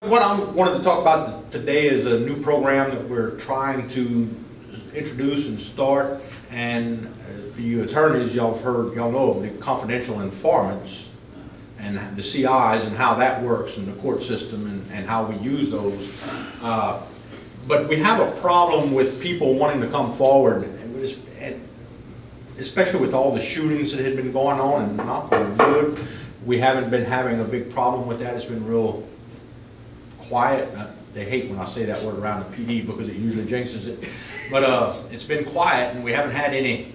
What I wanted to talk about today is a new program that we're trying to introduce and start. And for you attorneys, y'all know of the confidential informants and the CIs and how that works in the court system and how we use those. But we have a problem with people wanting to come forward, and especially with all the shootings that had been going on, and knock on wood, we haven't been having a big problem with that. It's been real quiet. They hate when I say that word around the PD because it usually jinxes it. But it's been quiet, and we haven't had any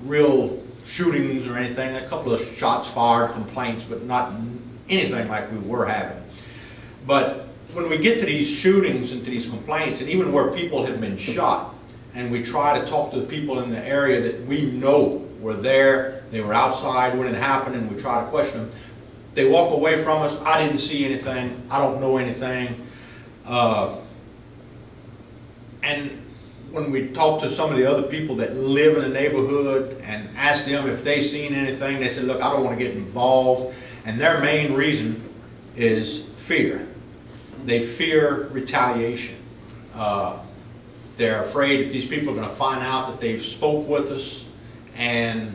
real shootings or anything. A couple of shots fired, complaints, but not anything like we were having. But when we get to these shootings and to these complaints, and even where people have been shot, and we try to talk to the people in the area that we know were there, they were outside when it happened, and we try to question them, they walk away from us. I didn't see anything. I don't know anything. And when we talk to some of the other people that live in the neighborhood and ask them if they've seen anything, they said, look, I don't want to get involved. And their main reason is fear. They fear retaliation. They're afraid that these people are going to find out that they've spoke with us and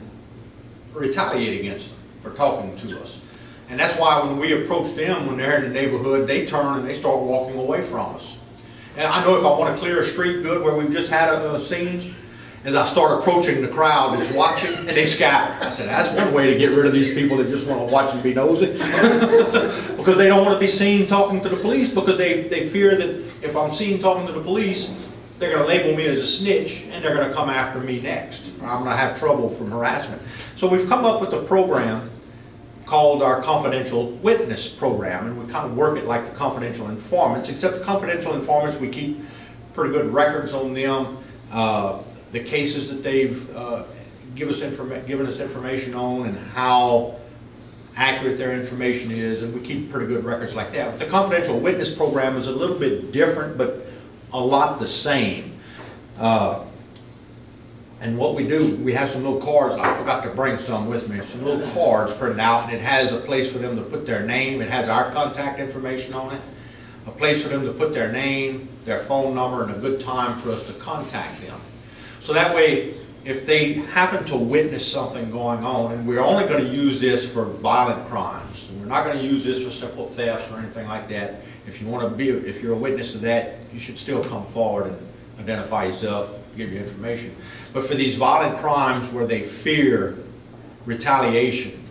retaliate against them for talking to us. And that's why when we approach them when they're in the neighborhood, they turn and they start walking away from us. And I know if I want to clear a street good where we've just had a scene, as I start approaching the crowd that's watching, and they scatter. I said, that's one way to get rid of these people that just want to watch and be nosy. Because they don't want to be seen talking to the police, because they fear that if I'm seen talking to the police, they're going to label me as a snitch and they're going to come after me next. I'm going to have trouble from harassment. So we've come up with a program called our confidential witness program, and we kind of work it like the confidential informants, except the confidential informants, we keep pretty good records on them, the cases that they've given us information on, and how accurate their information is, and we keep pretty good records like that. But the confidential witness program is a little bit different, but a lot the same. And what we do, we have some little cards. I forgot to bring some with me. Some little cards printed out, and it has a place for them to put their name. It has our contact information on it. A place for them to put their name, their phone number, and a good time for us to contact them. So that way, if they happen to witness something going on, and we're only going to use this for violent crimes. We're not going to use this for simple thefts or anything like that. If you want to be, if you're a witness to that, you should still come forward and identify yourself, give you information. But for these violent crimes where they fear retaliation,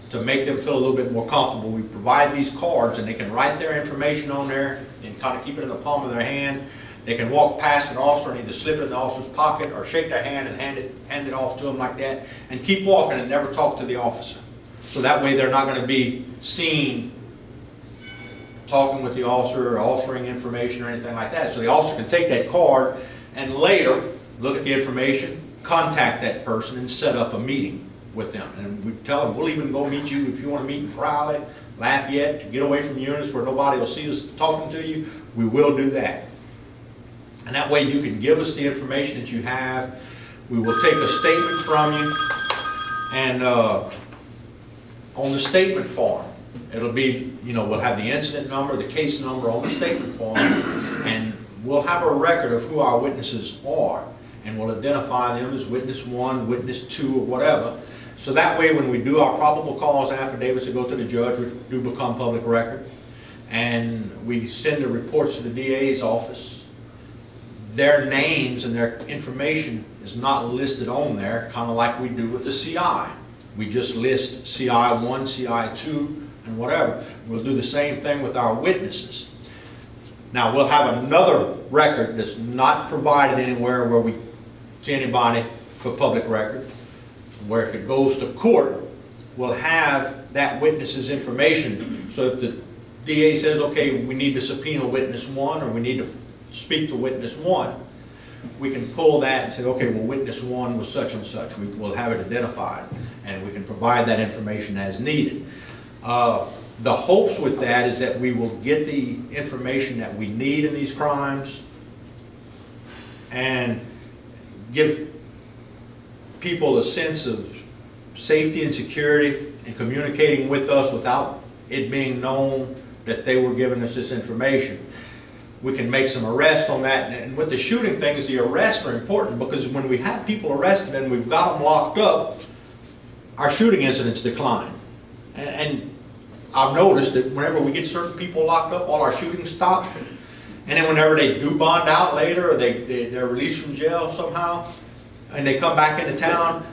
to make them feel a little bit more comfortable, we provide these cards, and they can write their information on there and kind of keep it in the palm of their hand. They can walk past an officer and either slip it in the officer's pocket or shake their hand and hand it off to them like that, and keep walking and never talk to the officer. So that way they're not going to be seen talking with the officer or offering information or anything like that. So the officer can take that card and later look at the information, contact that person, and set up a meeting with them. And we tell them, we'll even go meet you if you want to meet in Crowley, Lafayette, to get away from Eunice where nobody will see us talking to you. We will do that. And that way you can give us the information that you have. We will take a statement from you, and on the statement form, it'll be, we'll have the incident number, the case number on the statement form, and we'll have a record of who our witnesses are, and we'll identify them as witness 1, witness 2, or whatever. So that way when we do our probable cause affidavits that go to the judge, which do become public record, and we send the reports to the DA's office, their names and their information is not listed on there, kind of like we do with the CI. We just list CI1, CI2, and whatever. We'll do the same thing with our witnesses. Now we'll have another record that's not provided anywhere where we see anybody for public record, where if it goes to court, we'll have that witness's information. So if the DA says, okay, we need to subpoena witness 1, or we need to speak to witness 1, we can pull that and say, okay, well, witness 1 was such and such. We'll have it identified, and we can provide that information as needed. The hopes with that is that we will get the information that we need in these crimes and give people a sense of safety and security in communicating with us without it being known that they were giving us this information. We can make some arrests on that. And with the shooting things, the arrests are important because when we have people arrested and we've got them locked up, our shooting incidents decline. And I've noticed that whenever we get certain people locked up, all our shootings stop. And then whenever they do bond out later, or they're released from jail somehow, and they come back into town,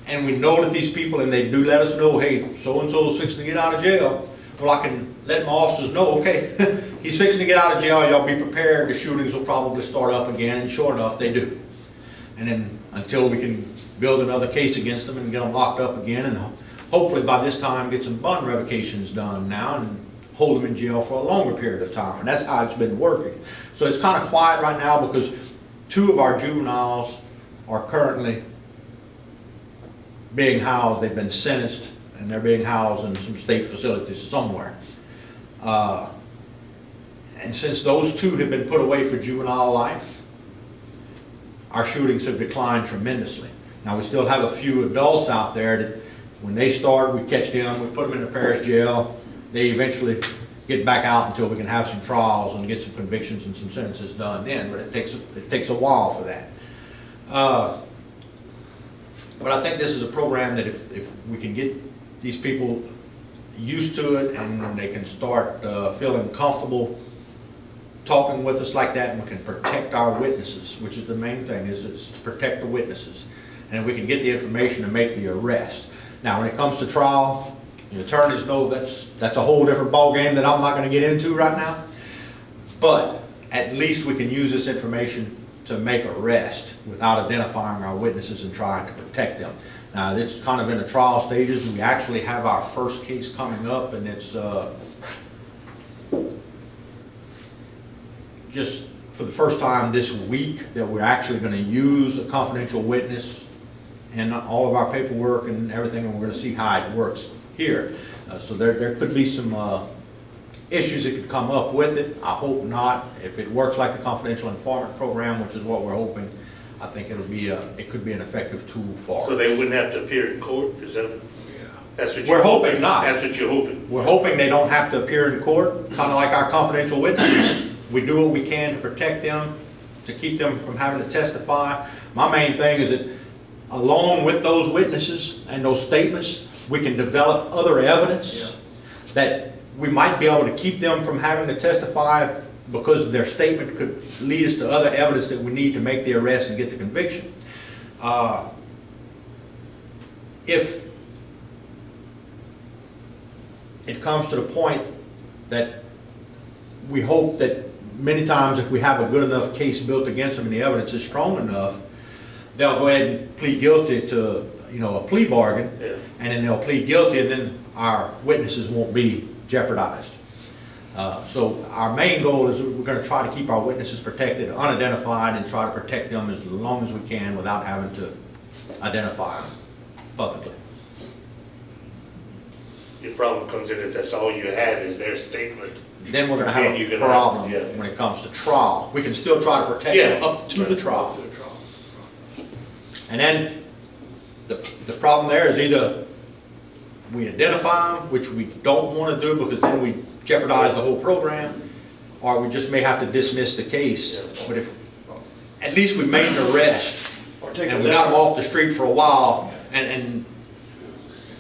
and we know that these people, and they do let us know, hey, so-and-so is fixing to get out of jail. Well, I can let my officers know, okay, he's fixing to get out of jail, y'all be prepared, the shootings will probably start up again, and sure enough, they do. And then until we can build another case against them and get them locked up again, and hopefully by this time get some bond revocations done now, and hold them in jail for a longer period of time. And that's how it's been working. So it's kind of quiet right now because 2 of our juveniles are currently being housed. They've been sentenced and they're being housed in some state facilities somewhere. And since those 2 have been put away for juvenile life, our shootings have declined tremendously. Now we still have a few adults out there that when they start, we catch them, we put them in the parish jail. They eventually get back out until we can have some trials and get some convictions and some sentences done then, but it takes a while for that. But I think this is a program that if we can get these people used to it and they can start feeling comfortable talking with us like that, and we can protect our witnesses, which is the main thing, is to protect the witnesses. And we can get the information to make the arrest. Now when it comes to trial, the attorneys know that's a whole different ballgame that I'm not going to get into right now. But at least we can use this information to make arrest without identifying our witnesses and trying to protect them. Now it's kind of in the trial stages. We actually have our first case coming up, and it's just for the first time this week that we're actually going to use a confidential witness in all of our paperwork and everything, and we're going to see how it works here. So there could be some issues that could come up with it. I hope not. If it works like the confidential informant program, which is what we're hoping, I think it could be an effective tool for us. So they wouldn't have to appear in court? Is that? Yeah. That's what we're hoping not. That's what you're hoping. We're hoping they don't have to appear in court, kind of like our confidential witnesses. We do what we can to protect them, to keep them from having to testify. My main thing is that along with those witnesses and those statements, we can develop other evidence that we might be able to keep them from having to testify because their statement could lead us to other evidence that we need to make the arrest and get the conviction. If it comes to the point that we hope that many times if we have a good enough case built against them and the evidence is strong enough, they'll go ahead and plead guilty to a plea bargain, and then they'll plead guilty, and then our witnesses won't be jeopardized. So our main goal is we're going to try to keep our witnesses protected, unidentified, and try to protect them as long as we can without having to identify them publicly. Your problem comes in if that's all you have is their statement. Then we're going to have a problem when it comes to trial. We can still try to protect them up to the trial. And then the problem there is either we identify them, which we don't want to do because then we jeopardize the whole program, or we just may have to dismiss the case. But if at least we made an arrest and we got them off the street for a while and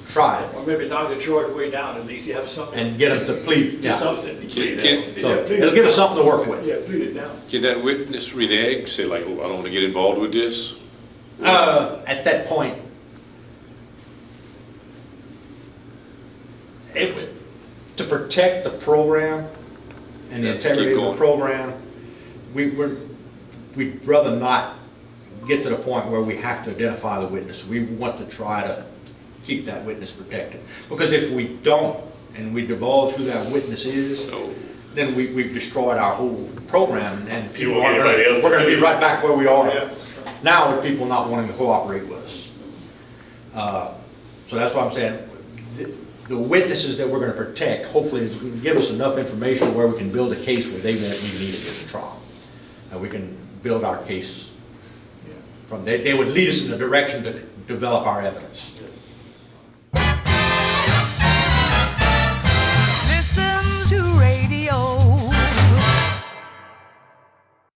tried it. Or maybe knock the charge way down, at least you have something. And get them to plead. Something. So it'll give us something to work with. Yeah, plead it down. Can that witness renege, say like, oh, I don't want to get involved with this? At that point, to protect the program and the integrity of the program, we'd rather not get to the point where we have to identify the witness. We want to try to keep that witness protected. Because if we don't, and we divulge who that witness is, then we've destroyed our whole program, and people we're going to be right back where we are now with people not wanting to cooperate with us. So that's why I'm saying the witnesses that we're going to protect, hopefully, is going to give us enough information where we can build a case where they won't even need to get to trial. And we can build our case from there. They would lead us in the direction to develop our evidence.